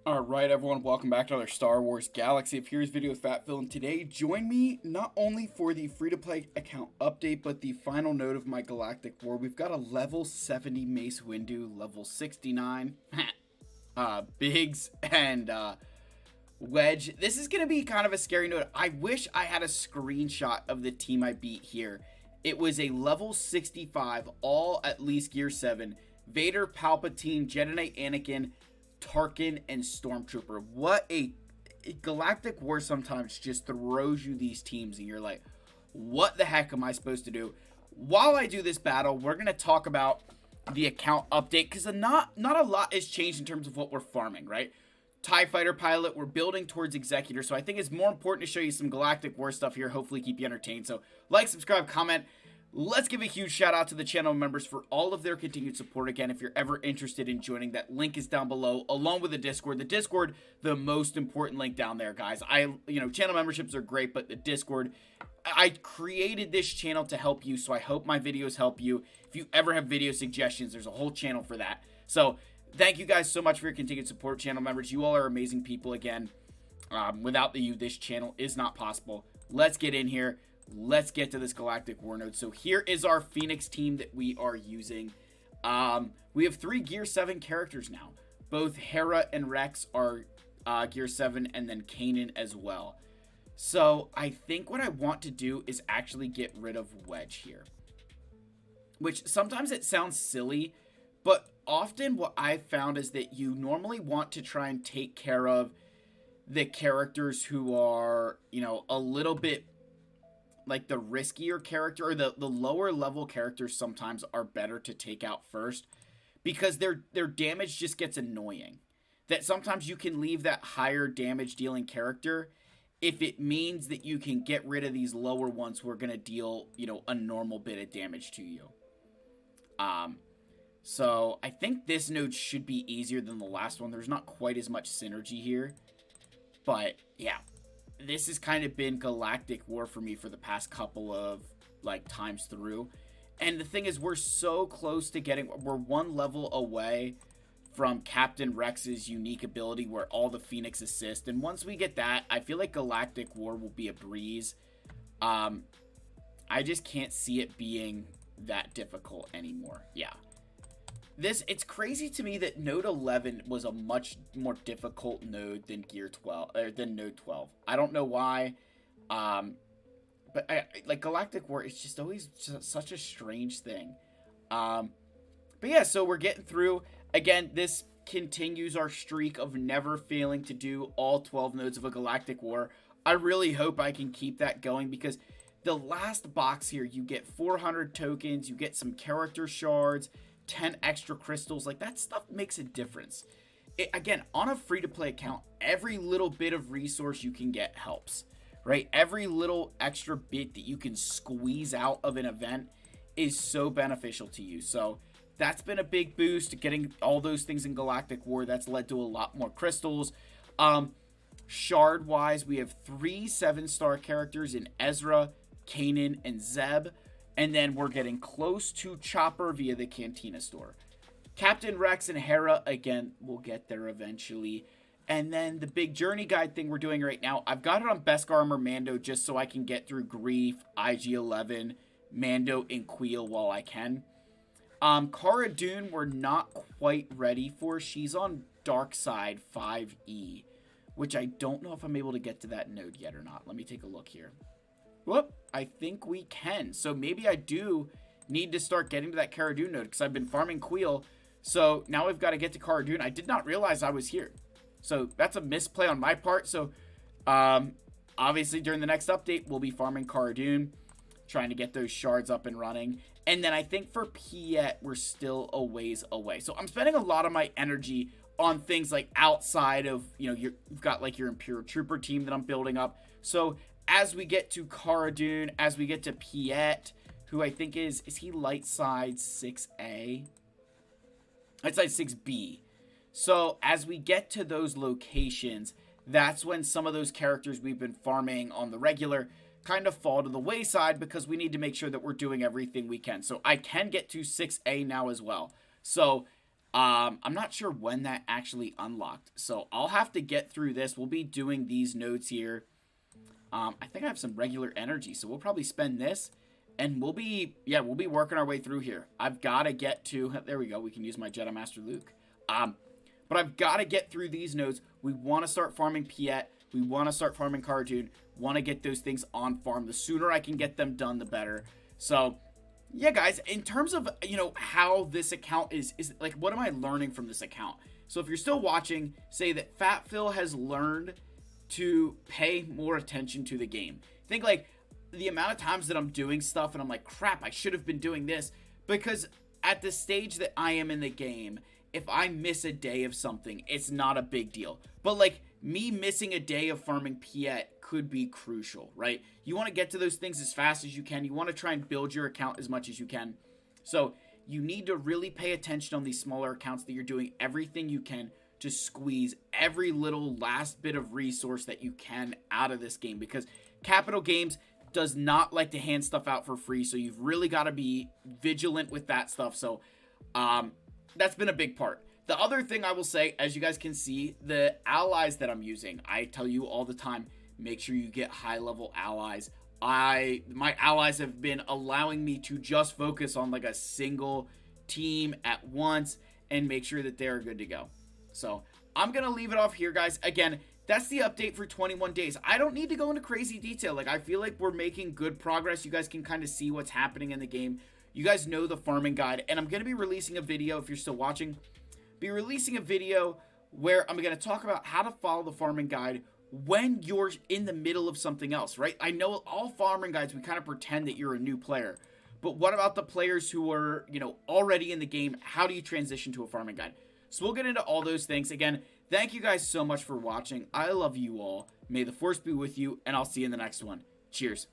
Alright everyone, welcome back to another Star Wars Galaxy of Heroes video with FatPhil, and today join me not only for the free-to-play account update, but the final node of my Galactic War. We've got a level 70 Mace Windu, level 69 Biggs, and Wedge. This is going to be kind of a scary node. I wish I had a screenshot of the team I beat here. It was a level 65, all at least Gear 7, Vader, Palpatine, Jedi Knight Anakin, Tarkin, and Stormtrooper. What a Galactic War sometimes just throws you these teams and you're like, what the heck am I supposed to do? While I do this battle, we're going to talk about the account update because not a lot has changed in terms of what we're farming, right? TIE Fighter Pilot, we're building towards Executor, so I think it's more important to show you some Galactic War stuff here, hopefully keep you entertained. So like, subscribe, comment. Let's give a huge shout out to the channel members for all of their continued support. Again, if you're ever interested in joining, that link is down below, along with the Discord. The Discord, the most important link down there, guys. Channel memberships are great, but the Discord, I created this channel to help you, so I hope my videos help you. If you ever have video suggestions, there's a whole channel for that. So thank you guys so much for your continued support, channel members. You all are amazing people. Again, without you, this channel is not possible. Let's get in here. Let's get to this Galactic War node. So here is our Phoenix team that we are using. We have 3 Gear 7 characters now. Both Hera and Rex are Gear 7, and then Kanan as well. So I think what I want to do is actually get rid of Wedge here. Which sometimes it sounds silly, but often what I've found is that you normally want to try and take care of the characters who are, a little bit like the riskier character, or the lower level characters sometimes are better to take out first because their damage just gets annoying. That sometimes you can leave that higher damage dealing character if it means that you can get rid of these lower ones who are going to deal, a normal bit of damage to you. So I think this node should be easier than the last one. There's not quite as much synergy here, but yeah. This has kind of been Galactic War for me for the past couple of times through. And the thing is, we're so close to we're one level away from Captain Rex's unique ability where all the Phoenix assist. And once we get that, I feel like Galactic War will be a breeze. I just can't see it being that difficult anymore. Yeah. It's crazy to me that Node 11 was a much more difficult node than Gear 12, or than Node 12. I don't know why, but like Galactic War, it's just always such a strange thing. But yeah, so we're getting through. Again, this continues our streak of never failing to do all 12 nodes of a Galactic War. I really hope I can keep that going because the last box here, you get 400 tokens, you get some character shards, 10 extra crystals. Like, that stuff makes a difference. Again, on a free-to-play account, every little bit of resource you can get helps, right? Every little extra bit that you can squeeze out of an event is so beneficial to you. So that's been a big boost. Getting all those things in Galactic War, that's led to a lot more crystals. Shard-wise, we have 3 7-star characters in Ezra, Kanan, and Zeb. And then we're getting close to Chopper via the Cantina store. Captain Rex and Hera, again, we'll get there eventually. And then the big journey guide thing we're doing right now, I've got it on Beskar Armor Mando just so I can get through Grief, IG-11, Mando, and Queel while I can. Cara Dune, we're not quite ready for. She's on Dark Side 5E, which I don't know if I'm able to get to that node yet or not. Let me take a look here. Whoop, I think we can. So maybe I do need to start getting to that Cara Dune node because I've been farming Queel. So now we've got to get to Cara Dune. I did not realize I was here. So that's a misplay on my part. So obviously during the next update, we'll be farming Cara Dune, trying to get those shards up and running. And then I think for Piet, we're still a ways away. So I'm spending a lot of my energy on things like outside of, you've got like your Imperial Trooper team that I'm building up. So as we get to Cara Dune, as we get to Piet, who I think is he light side 6A? Light side 6B. So as we get to those locations, that's when some of those characters we've been farming on the regular kind of fall to the wayside because we need to make sure that we're doing everything we can. So I can get to 6A now as well. So I'm not sure when that actually unlocked, so I'll have to get through this. We'll be doing these nodes here. I think I have some regular energy, so we'll probably spend this, and we'll be working our way through here. I've got to get to, there we go, we can use my Jedi Master Luke. But I've got to get through these nodes. We want to start farming Piet. We want to start farming Cartoon. Want to get those things on farm. The sooner I can get them done, the better. So, yeah, guys, in terms of, how this account is like, what am I learning from this account? So if you're still watching, say that Fat Phil has learned to pay more attention to the game. Think like the amount of times that I'm doing stuff and I'm like, crap, I should have been doing this, because at the stage that I am in the game, if I miss a day of something, it's not a big deal. But like me missing a day of farming Piet could be crucial, right? You want to get to those things as fast as you can. You want to try and build your account as much as you can. So you need to really pay attention on these smaller accounts that you're doing everything you can to squeeze every little last bit of resource that you can out of this game, because Capital Games does not like to hand stuff out for free, so you've really got to be vigilant with that stuff. So that's been a big part. The other thing I will say, as you guys can see, the allies that I'm using, I tell you all the time, make sure you get high level allies. My allies have been allowing me to just focus on like a single team at once and make sure that they're good to go. So I'm going to leave it off here, guys. Again, that's the update for 21 days. I don't need to go into crazy detail. Like, I feel like we're making good progress. You guys can kind of see what's happening in the game. You guys know the farming guide, and I'm going to be releasing a video, if you're still watching, be releasing a video where I'm going to talk about how to follow the farming guide when you're in the middle of something else, right? I know all farming guides, we kind of pretend that you're a new player, but what about the players who are, already in the game? How do you transition to a farming guide? So we'll get into all those things. Again, thank you guys so much for watching. I love you all. May the Force be with you, and I'll see you in the next one. Cheers.